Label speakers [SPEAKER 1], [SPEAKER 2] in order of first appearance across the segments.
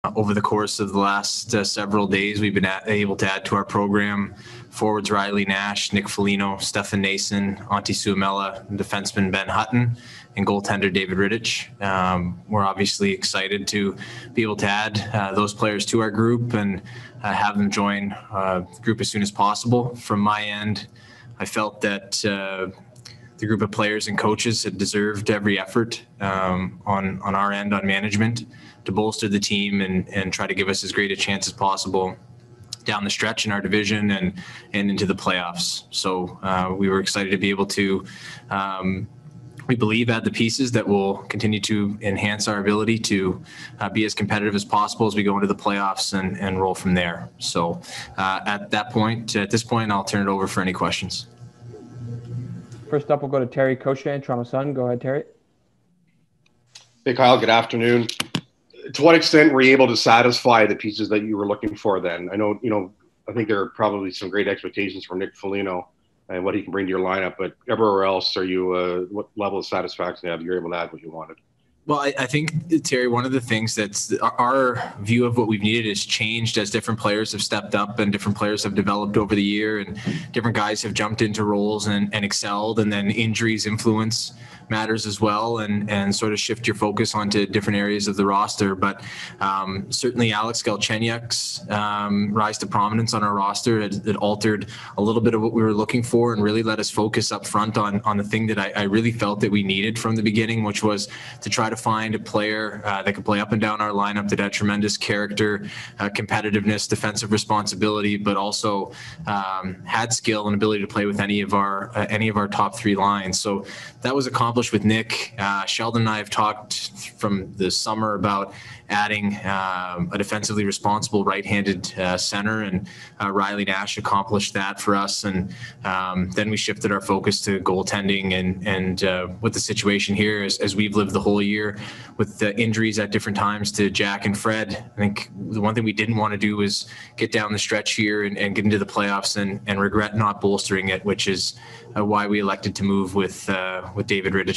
[SPEAKER 1] Over the course of the last several days, we've been able to add to our program forwards Riley Nash, Nick Foligno, Stefan Nason, Antti Suomela, defenseman Ben Hutton, and goaltender David Rittich. We're obviously excited to be able to add those players to our group and have them join the group as soon as possible. From my end, I felt that the group of players and coaches had deserved every effort on our end, on management, to bolster the team and try to give us as great a chance as possible down the stretch in our division and into the playoffs. So we were excited to be able to, we believe, add the pieces that will continue to enhance our ability to be as competitive as possible as we go into the playoffs and roll from there. So at this point, I'll turn it over for any questions.
[SPEAKER 2] First up, we'll go to Terry Cochet, Toronto Sun. Go ahead, Terry.
[SPEAKER 3] Hey, Kyle. Good afternoon. To what extent were you able to satisfy the pieces that you were looking for then? I know, I think there are probably some great expectations for Nick Foligno and what he can bring to your lineup, but everywhere else, what level of satisfaction have you able to add what you wanted?
[SPEAKER 1] Well, I think, Terry, one of the things that's our view of what we've needed has changed as different players have stepped up and different players have developed over the year and different guys have jumped into roles and excelled, and then injuries influence matters as well and sort of shift your focus onto different areas of the roster. But certainly Alex Galchenyuk's rise to prominence on our roster had altered a little bit of what we were looking for and really let us focus up front on the thing that I really felt that we needed from the beginning, which was to try to find a player that could play up and down our lineup that had tremendous character, competitiveness, defensive responsibility, but also had skill and ability to play with any of our top three lines. So that was accomplished with Nick. Sheldon and I have talked from the summer about adding a defensively responsible right-handed center, and Riley Nash accomplished that for us. And then we shifted our focus to goaltending and with the situation here, as we've lived the whole year with the injuries at different times to Jack and Fred, I think the one thing we didn't want to do was get down the stretch here and get into the playoffs and regret not bolstering it, which is why we elected to move with David Rittich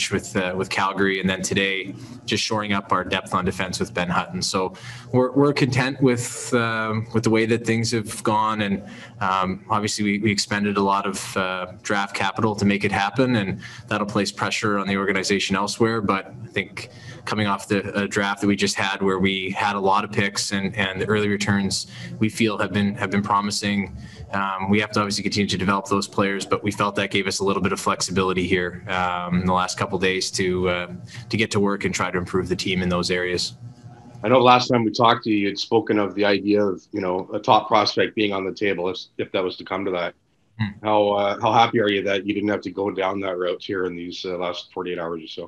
[SPEAKER 1] with Calgary, and then today just shoring up our depth on defense with Ben Hutton. So we're content with the way that things have gone, and obviously we expended a lot of draft capital to make it happen, and that'll place pressure on the organization elsewhere. But I think coming off the draft that we just had, where we had a lot of picks and the early returns we feel have been promising. We have to obviously continue to develop those players, but we felt that gave us a little bit of flexibility here in the last couple of days to get to work and try to improve the team in those areas.
[SPEAKER 3] I know last time we talked to you, you had spoken of the idea of, a top prospect being on the table if that was to come to that. How happy are you that you didn't have to go down that route here in these last 48 hours or so?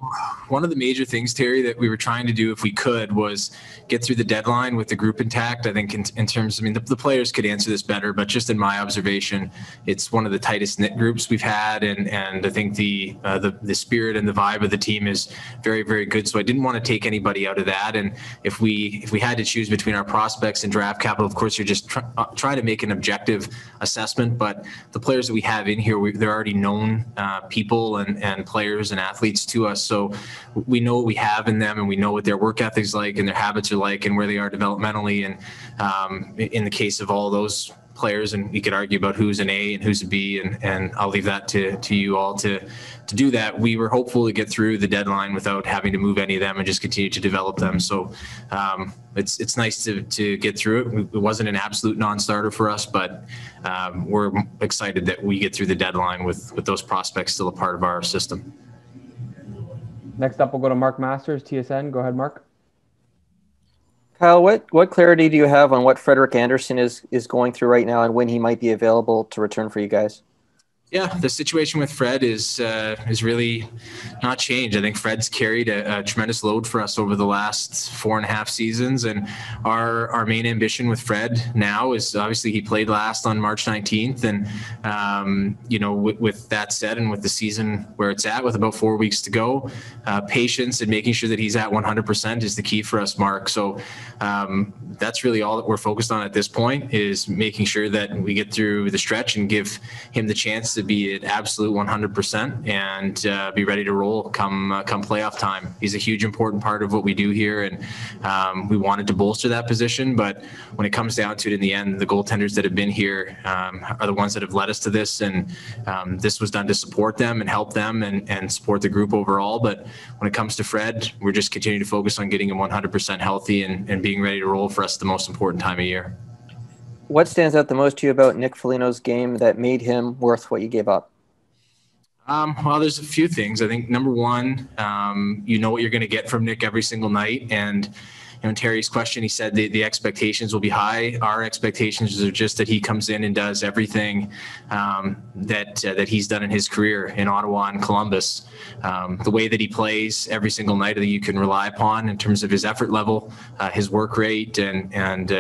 [SPEAKER 1] One of the major things, Terry, that we were trying to do if we could was get through the deadline with the group intact. I think in terms, the players could answer this better, but just in my observation, it's one of the tightest knit groups we've had, and I think the spirit and the vibe of the team is very, very good. So I didn't want to take anybody out of that. And if we had to choose between our prospects and draft capital, of course, you're just trying to make an objective assessment. But the players that we have in here, they're already known people and players and athletes to us. So we know what we have in them, and we know what their work ethic is like and their habits are like and where they are developmentally. And in the case of all those players, and we could argue about who's an A and who's a B, and I'll leave that to you all to do that. We were hopeful to get through the deadline without having to move any of them and just continue to develop them. So it's nice to get through it. It wasn't an absolute non-starter for us, but we're excited that we get through the deadline with those prospects still a part of our system.
[SPEAKER 2] Next up, we'll go to Mark Masters, TSN. Go ahead, Mark.
[SPEAKER 4] Kyle, what clarity do you have on what Frederik Andersen is going through right now and when he might be available to return for you guys?
[SPEAKER 1] Yeah, the situation with Fred is really not changed. I think Fred's carried a tremendous load for us over the last 4.5 seasons, and our main ambition with Fred now is obviously he played last on March 19th, and with that said, and with the season where it's at, with about 4 weeks to go, patience and making sure that he's at 100% is the key for us, Mark. So that's really all that we're focused on at this point, is making sure that we get through the stretch and give him the chance to be at absolute 100% and be ready to roll come playoff time. He's a huge important part of what we do here, and we wanted to bolster that position, but when it comes down to it in the end, the goaltenders that have been here are the ones that have led us to this, and this was done to support them and help them and support the group overall. But when it comes to Fred, we're just continuing to focus on getting him 100% healthy and being ready to roll for us the most important time of year.
[SPEAKER 4] What stands out the most to you about Nick Foligno's game that made him worth what you gave up?
[SPEAKER 1] Well, there's a few things. I think number one, you know what you're going to get from Nick every single night. And in Terry's question, he said the expectations will be high. Our expectations are just that he comes in and does everything that he's done in his career in Ottawa and Columbus. The way that he plays every single night that you can rely upon in terms of his effort level, his work rate, and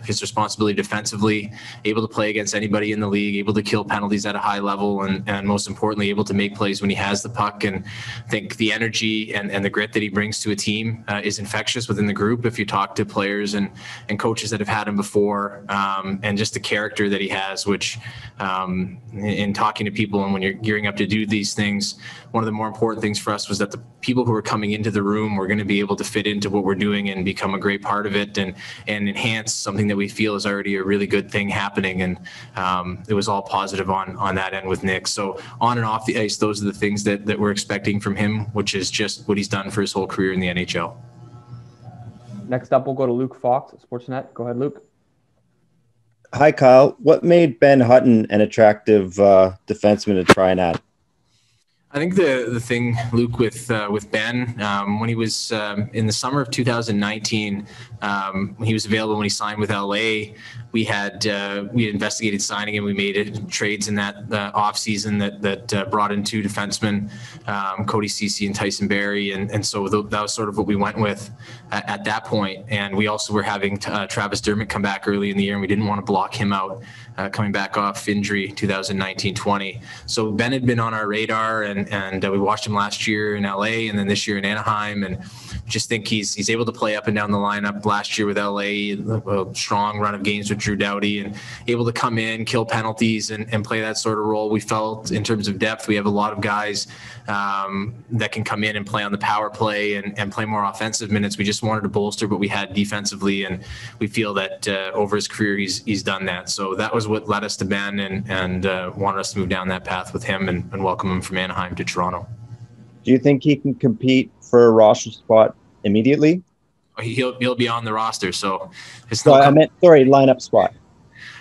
[SPEAKER 1] his responsibility defensively, able to play against anybody in the league, able to kill penalties at a high level, and most importantly, able to make plays when he has the puck. And I think the energy and the grit that he brings to a team is infectious within the group. If you talk to players and coaches that have had him before, and just the character that he has, which in talking to people and when you're gearing up to do these things, one of the more important things for us was that the people who are coming into the room were going to be able to fit into what we're doing and become a great part of it and enhance something that we feel is already a really good thing happening. And it was all positive on that end with Nick. So on and off the ice, those are the things that we're expecting from him, which is just what he's done for his whole career in the NHL.
[SPEAKER 2] Next up, we'll go to Luke Fox at Sportsnet. Go ahead, Luke.
[SPEAKER 5] Hi, Kyle. What made Ben Hutton an attractive defenseman to try and add?
[SPEAKER 1] I think the thing, Luke, with Ben, when he was in the summer of 2019, when he was available, when he signed with LA, we had investigated signing him. We made trades in that off season that brought in two defensemen, Cody Ceci and Tyson Barrie, and so that was sort of what we went with at that point. And we also were having Travis Dermott come back early in the year, and we didn't want to block him out coming back off injury 2019-20. So Ben had been on our radar, and we watched him last year in LA and then this year in Anaheim, and just think he's able to play up and down the lineup. Last year with LA, a strong run of games with Drew Doughty, and able to come in, kill penalties, and play that sort of role. We felt in terms of depth, we have a lot of guys that can come in and play on the power play and play more offensive minutes. We just wanted to bolster what we had defensively, and we feel that over his career he's done that. So that was what led us to Ben and wanted us to move down that path with him and welcome him from Anaheim to Toronto.
[SPEAKER 5] Do you think he can compete for a roster spot immediately?
[SPEAKER 1] He'll be on the roster, so it's
[SPEAKER 5] I meant, lineup spot.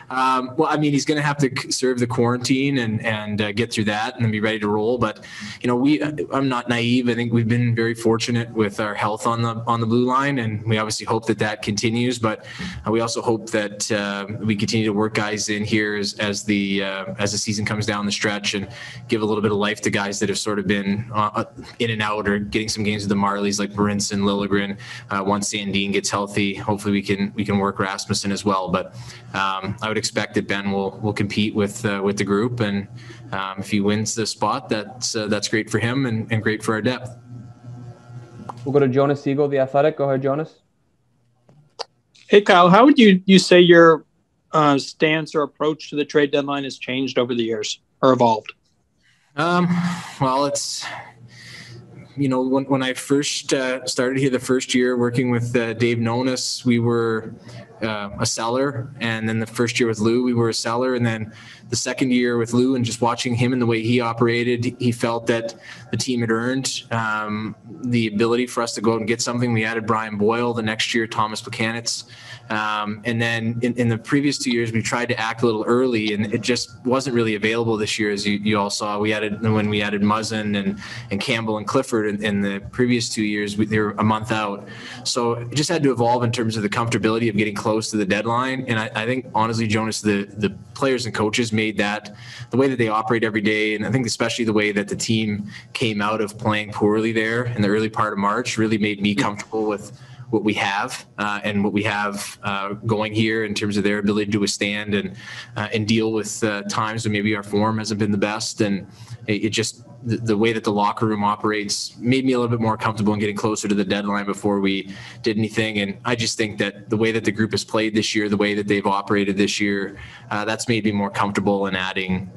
[SPEAKER 1] Well, I mean, he's going to have to serve the quarantine and get through that and then be ready to roll. But, I'm not naive. I think we've been very fortunate with our health on the blue line, and we obviously hope that continues. But we also hope that we continue to work guys in here as the season comes down the stretch and give a little bit of life to guys that have sort of been in and out or getting some games with the Marlies like Brinson, Liljegren. Once Sandin gets healthy, hopefully we can work Rasmussen as well. But I would expect that Ben will compete with the group, and if he wins the spot, that's great for him and great for our depth.
[SPEAKER 2] We'll go to Jonas Siegel, The Athletic. Go ahead, Jonas.
[SPEAKER 6] Hey, Kyle, how would you say your stance or approach to the trade deadline has changed over the years or evolved?
[SPEAKER 1] Well, it's when I first started here the first year working with Dave Nonis, we were a seller, and then the first year with Lou we were a seller, and then the second year with Lou and just watching him and the way he operated, he felt that the team had earned the ability for us to go out and get something. We added Brian Boyle the next year, Thomas Buchanitz. And then in the previous 2 years, we tried to act a little early, and it just wasn't really available this year, as you all saw. When we added Muzzin and Campbell and Clifford in the previous 2 years, they were a month out. So it just had to evolve in terms of the comfortability of getting close to the deadline. And I think, honestly, Jonas, the players and coaches made that the way that they operate every day, and I think especially the way that the team came out of playing poorly there in the early part of March really made me comfortable with what we have and what we have going here in terms of their ability to withstand and deal with times when maybe our form hasn't been the best. And it just, the way that the locker room operates made me a little bit more comfortable in getting closer to the deadline before we did anything. And I just think that the way that the group has played this year, the way that they've operated this year, that's made me more comfortable in adding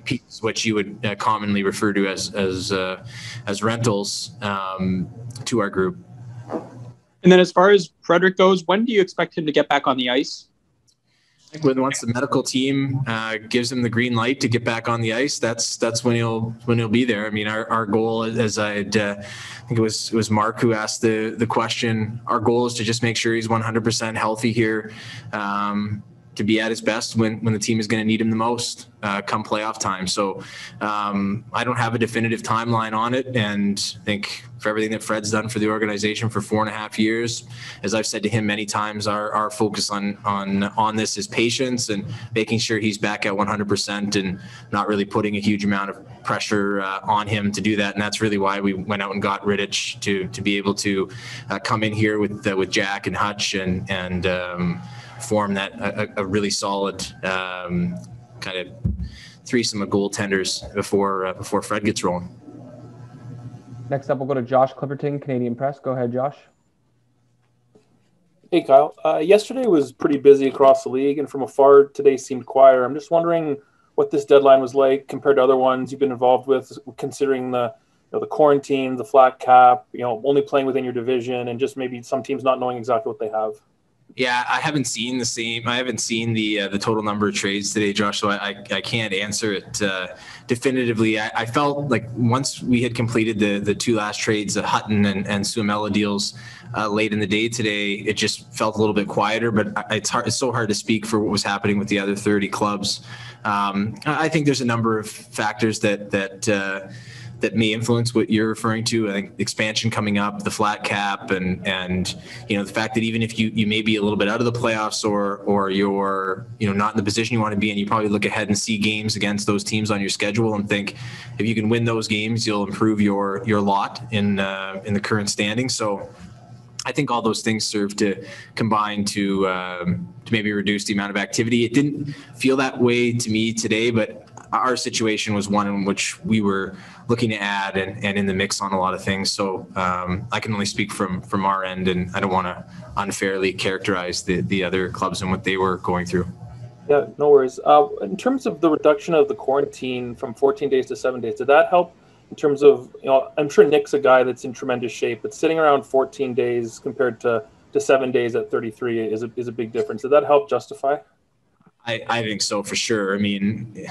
[SPEAKER 1] pieces, which you would commonly refer to as rentals, to our group.
[SPEAKER 6] And then as far as Frederick goes, when do you expect him to get back on the ice?
[SPEAKER 1] Once the medical team gives him the green light to get back on the ice, that's when he'll be there. I mean, our goal, as I think it was Mark who asked the question, our goal is to just make sure he's 100% healthy here, to be at his best when the team is going to need him the most come playoff time. So I don't have a definitive timeline on it, and I think for everything that Fred's done for the organization for 4.5 years, as I've said to him many times, our focus on this is patience and making sure he's back at 100% and not really putting a huge amount of pressure on him to do that. And that's really why we went out and got Rittich to be able to come in here with Jack and Hutch and form that a really solid kind of threesome of goaltenders before Fred gets rolling.
[SPEAKER 2] Next up, we'll go to Josh Clipperton, Canadian Press. Go ahead, Josh.
[SPEAKER 7] Hey, Kyle. Yesterday was pretty busy across the league, and from afar, today seemed quieter. I'm just wondering what this deadline was like compared to other ones you've been involved with, considering the quarantine, the flat cap, only playing within your division, and just maybe some teams not knowing exactly what they have.
[SPEAKER 1] Yeah, I haven't seen the total number of trades today, Josh, so I can't answer it definitively. I felt like once we had completed the two last trades, the Hutton and Suomela deals late in the day today, it just felt a little bit quieter, but it's so hard to speak for what was happening with the other 30 clubs. I think there's a number of factors that may influence what you're referring to. I think expansion coming up, the flat cap, and the fact that even if you may be a little bit out of the playoffs or you're not in the position you want to be in, you probably look ahead and see games against those teams on your schedule and think if you can win those games, you'll improve your lot in the current standing. So I think all those things serve to combine to maybe reduce the amount of activity. It didn't feel that way to me today, but our situation was one in which we were looking to add and in the mix on a lot of things. So I can only speak from our end, and I don't want to unfairly characterize the other clubs and what they were going through.
[SPEAKER 7] Yeah, no worries. In terms of the reduction of the quarantine from 14 days to 7 days, did that help in terms of, I'm sure Nick's a guy that's in tremendous shape, but sitting around 14 days compared to 7 days at 33 is a big difference. Did that help justify?
[SPEAKER 1] I think so, for sure. I mean,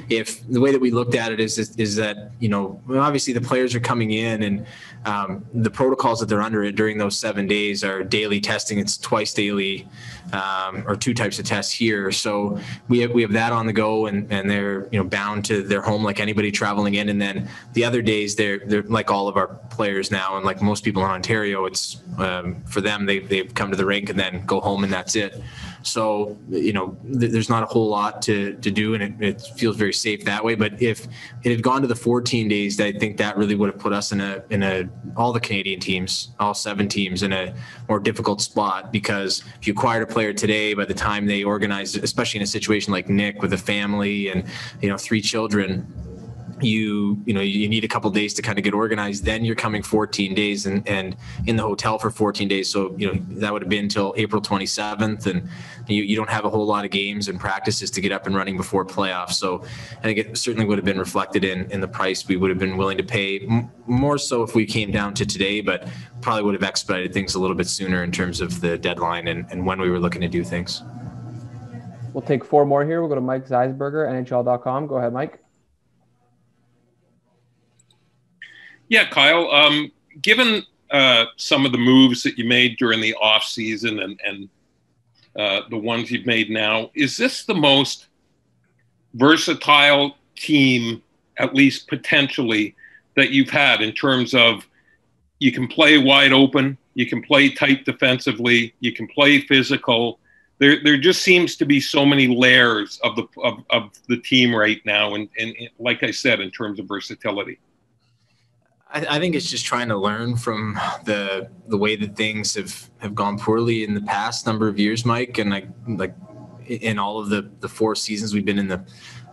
[SPEAKER 1] if the way that we looked at it is that, obviously the players are coming in and the protocols that they're under during those 7 days are daily testing. It's twice daily or two types of tests here. So we have that on the go, and they're, bound to their home like anybody traveling in. And then the other days they're like all of our players now, and like most people in Ontario, it's for them, they've come to the rink and then go home and that's it. So, there's not a whole lot to do, and it feels very safe that way. But if it had gone to the 14 days, I think that really would have put us in all the Canadian teams, all 7 teams, in a more difficult spot, because if you acquired a player today, by the time they organize, especially in a situation like Nick with a family and 3 children, you need a couple of days to kind of get organized. Then you're coming 14 days and in the hotel for 14 days. So, that would have been until April 27th. And you don't have a whole lot of games and practices to get up and running before playoffs. So I think it certainly would have been reflected in the price we would have been willing to pay, more so if we came down to today, but probably would have expedited things a little bit sooner in terms of the deadline and when we were looking to do things.
[SPEAKER 2] We'll take 4 more here. We'll go to Mike Zeisberger, NHL.com. Go ahead, Mike.
[SPEAKER 8] Yeah, Kyle, given some of the moves that you made during the off season and the ones you've made now, is this the most versatile team, at least potentially, that you've had in terms of you can play wide open, you can play tight defensively, you can play physical? There just seems to be so many layers of the team right now, and like I said, in terms of versatility.
[SPEAKER 1] I think it's just trying to learn from the way that things have gone poorly in the past number of years, Mike. And like in all of the 4 seasons we've been in the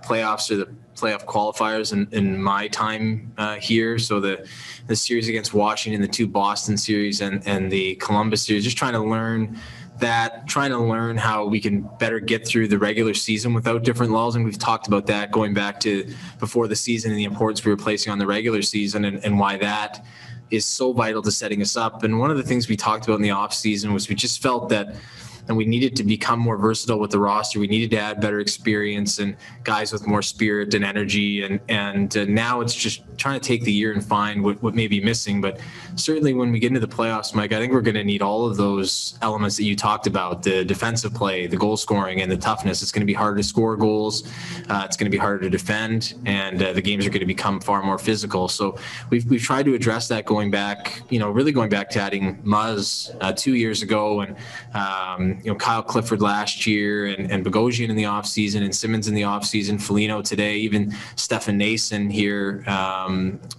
[SPEAKER 1] playoffs or the playoff qualifiers in my time here. So the series against Washington, the 2 Boston series and the Columbus series, just trying to learn how we can better get through the regular season without different lulls. And we've talked about that going back to before the season and the importance we were placing on the regular season and why that is so vital to setting us up. And one of the things we talked about in the off season was we just felt that and we needed to become more versatile with the roster. We needed to add better experience and guys with more spirit and energy. And now it's just trying to take the year and find what may be missing. But certainly when we get into the playoffs, Mike, I think we're going to need all of those elements that you talked about, the defensive play, the goal scoring, and the toughness. It's going to be harder to score goals. It's going to be harder to defend, and the games are going to become far more physical. So we've tried to address that going back to adding Muzz 2 years ago, and Kyle Clifford last year, and Bogosian in the offseason, and Simmons in the offseason, Foligno today, even Stefan Nason here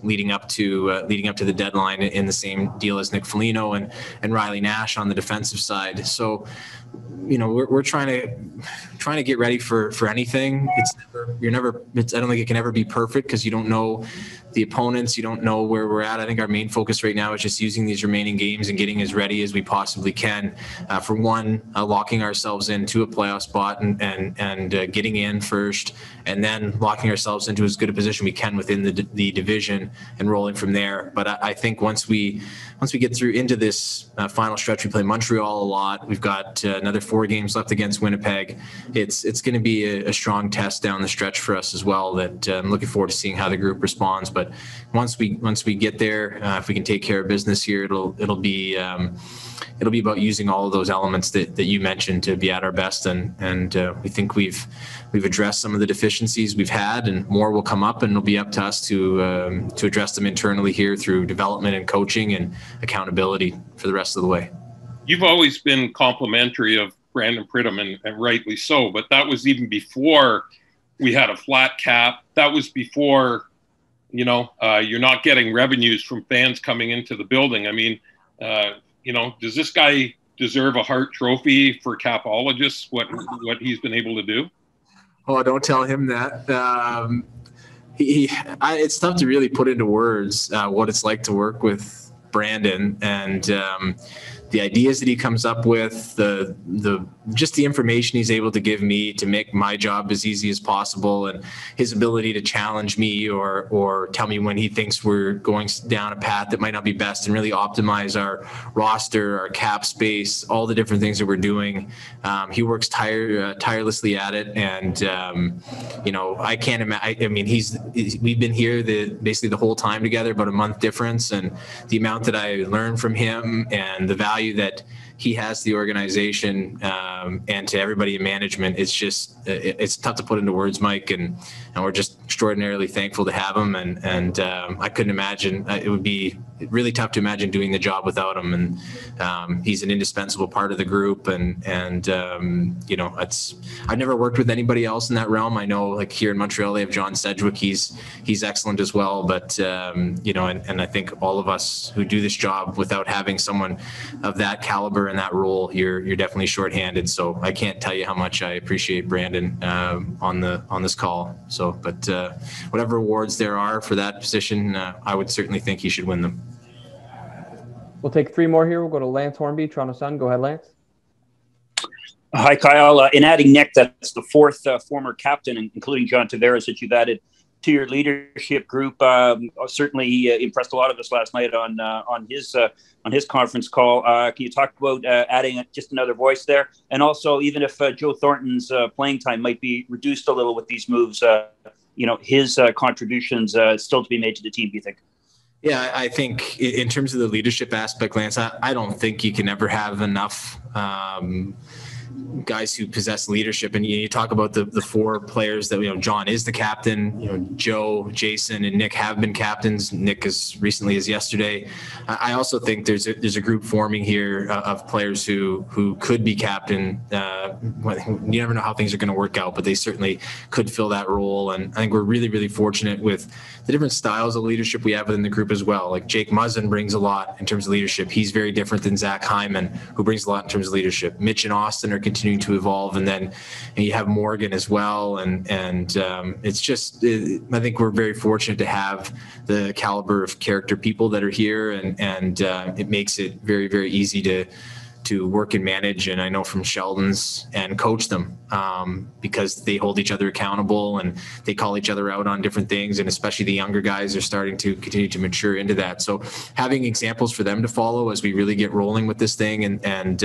[SPEAKER 1] leading up to the deadline in the same deal as Nick Foligno and Riley Nash on the defensive side. So we're trying to get ready for anything. I don't think it can ever be perfect because you don't know the opponents, you don't know where we're at. I think our main focus right now is just using these remaining games and getting as ready as we possibly can. For one, locking ourselves into a playoff spot and getting in first, and then locking ourselves into as good a position we can within the division and rolling from there. But I think once we get through into this final stretch, we play Montreal a lot. We've got another 4 games left against Winnipeg. It's going to be a strong test down the stretch for us as well. That I'm looking forward to seeing how the group responds. But once we get there, if we can take care of business here, it'll be about using all of those elements that you mentioned to be at our best. And we think we've addressed some of the deficiencies we've had, and more will come up, and it'll be up to us to address them internally here through development and coaching and accountability for the rest of the way.
[SPEAKER 8] You've always been complimentary of Brandon Pridham, and rightly so, but that was even before we had a flat cap. That was before, you're not getting revenues from fans coming into the building. I mean, does this guy deserve a Hart Trophy for capologists, what he's been able to do?
[SPEAKER 1] Oh, don't tell him that. It's tough to really put into words what it's like to work with Brandon, and the ideas that he comes up with, the information he's able to give me to make my job as easy as possible, and his ability to challenge me or tell me when he thinks we're going down a path that might not be best, and really optimize our roster, our cap space, all the different things that we're doing. He works tirelessly at it, and I can't imagine. I mean, we've been here basically the whole time together, about a month difference, and the amount that I learned from him and the value that he has to the organization and to everybody in management, it's tough to put into words, Mike, and we're just extraordinarily thankful to have him, and I couldn't imagine, it would be really tough to imagine doing the job without him, and he's an indispensable part of the group, and I've never worked with anybody else in that realm. I know, like, here in Montreal they have John Sedgwick, he's excellent as well, but and I think all of us who do this job, without having someone of that caliber in that role, you're definitely shorthanded. So I can't tell you how much I appreciate Brandon on this call. So, but whatever awards there are for that position, I would certainly think he should win them.
[SPEAKER 2] We'll take 3 more here. We'll go to Lance Hornby, Toronto Sun. Go ahead, Lance.
[SPEAKER 9] Hi, Kyle. In adding Nick, that's the 4th former captain, including John Tavares, that you've added to your leadership group. Certainly, he impressed a lot of us last night on his conference call. Can you talk about adding just another voice there? And also, even if Joe Thornton's playing time might be reduced a little with these moves, his contributions still to be made to the team, do you think?
[SPEAKER 1] Yeah, I think in terms of the leadership aspect, Lance, I don't think you can ever have enough guys who possess leadership. And you talk about the four players that, John is the captain, Joe, Jason, and Nick have been captains. Nick as recently as yesterday. I also think there's a group forming here of players who could be captain. You never know how things are going to work out, but they certainly could fill that role. And I think we're really, really fortunate with the different styles of leadership we have within the group as well. Like Jake Muzzin brings a lot in terms of leadership. He's very different than Zach Hyman, who brings a lot in terms of leadership. Mitch and Austin are continuing to evolve, and then you have Morgan as well. And it's just, I think we're very fortunate to have the caliber of character people that are here, and it makes it very, very easy to work and manage. And I know from Sheldon's and coach them because they hold each other accountable and they call each other out on different things. And especially the younger guys are starting to continue to mature into that. So having examples for them to follow as we really get rolling with this thing and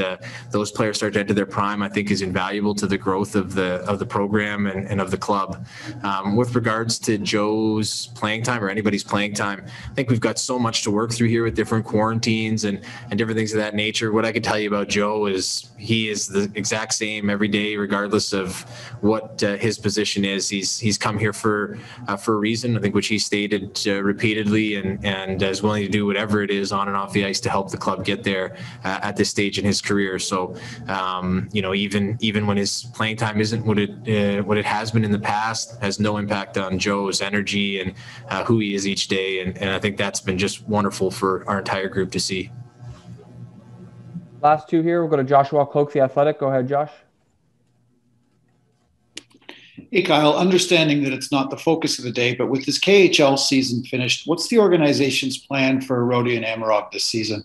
[SPEAKER 1] those players start to enter their prime, I think is invaluable to the growth of the program and of the club. With regards to Joe's playing time or anybody's playing time, I think we've got so much to work through here with different quarantines and different things of that nature. What I could tell you about Joe is he is the exact same every day, regardless of what his position is. He's come here for a reason, I think, which he stated repeatedly, and is willing to do whatever it is on and off the ice to help the club get there at this stage in his career. So, even when his playing time isn't what it has been in the past, has no impact on Joe's energy and who he is each day. And I think that's been just wonderful for our entire group to see.
[SPEAKER 2] Last two here, we'll go to Joshua Cloak, The Athletic. Go ahead, Josh.
[SPEAKER 10] Hey, Kyle, understanding that it's not the focus of the day, but with this KHL season finished, what's the organization's plan for Rodion Amarov this season?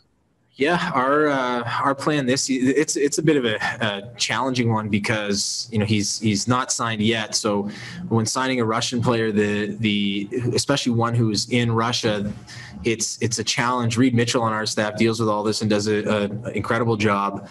[SPEAKER 1] Yeah, our plan this season, it's a bit of a challenging one because he's not signed yet. So when signing a Russian player, the especially one who's in Russia, it's a challenge. Reed Mitchell on our staff deals with all this and does an incredible job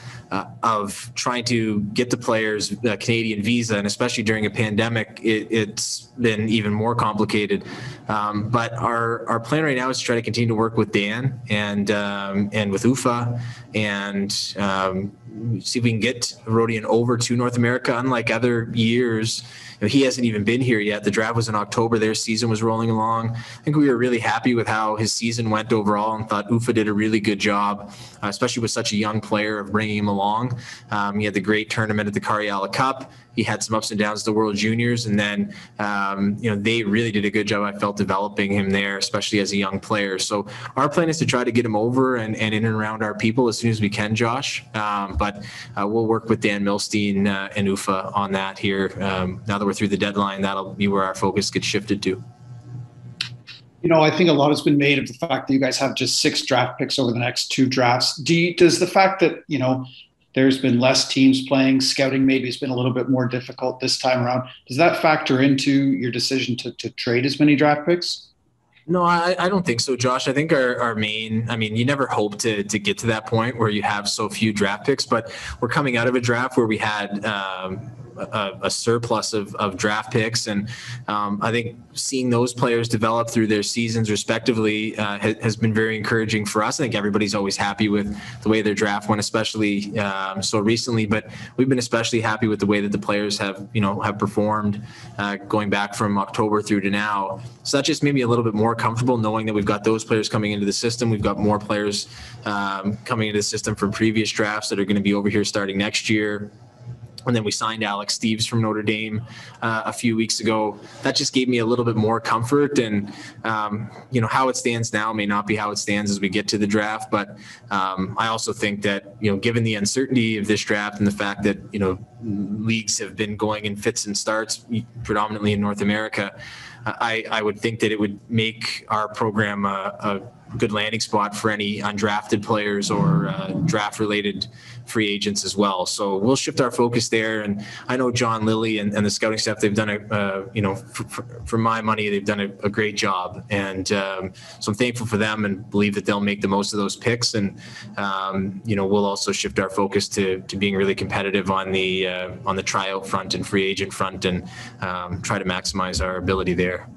[SPEAKER 1] of trying to get the players a Canadian visa, and especially during a pandemic, it's been even more complicated. But our plan right now is to try to continue to work with Dan and with UFA and see if we can get Rodion over to North America. Unlike other years, he hasn't even been here yet. The draft was in October. Their season was rolling along. I think we were really happy with how his season went overall and thought UFA did a really good job, especially with such a young player, of bringing him along. He had the great tournament at the Cariala Cup. He had some ups and downs at the World Juniors, and then they really did a good job, I felt, developing him there, especially as a young player. So our plan is to try to get him over and in and around our people as soon as we can, Josh. But we'll work with Dan Milstein and UFA on that here. Now that we're through the deadline, that'll be where our focus gets shifted to.
[SPEAKER 10] I think a lot has been made of the fact that you guys have just 6 draft picks over the next 2 drafts. Does the fact that, there's been less teams playing, scouting maybe has been a little bit more difficult this time around, does that factor into your decision to trade as many draft picks?
[SPEAKER 1] No, I don't think so, Josh. I think our main, you never hope to get to that point where you have so few draft picks, but we're coming out of a draft where we had a surplus of draft picks. And I think seeing those players develop through their seasons respectively has been very encouraging for us. I think everybody's always happy with the way their draft went, especially so recently, but we've been especially happy with the way that the players have performed going back from October through to now. So that just made me a little bit more comfortable knowing that we've got those players coming into the system. We've got more players coming into the system from previous drafts that are going to be over here starting next year. And then we signed Alex Steves from Notre Dame a few weeks ago. That just gave me a little bit more comfort. And, how it stands now may not be how it stands as we get to the draft. But I also think that, given the uncertainty of this draft and the fact that, leagues have been going in fits and starts, predominantly in North America, I would think that it would make our program a good landing spot for any undrafted players or draft-related free agents as well. So we'll shift our focus there. And I know John Lilly and the scouting staff, they've done for my money, they've done a great job. And so I'm thankful for them and believe that they'll make the most of those picks. And, we'll also shift our focus to being really competitive on the tryout front and free agent front and try to maximize our ability there.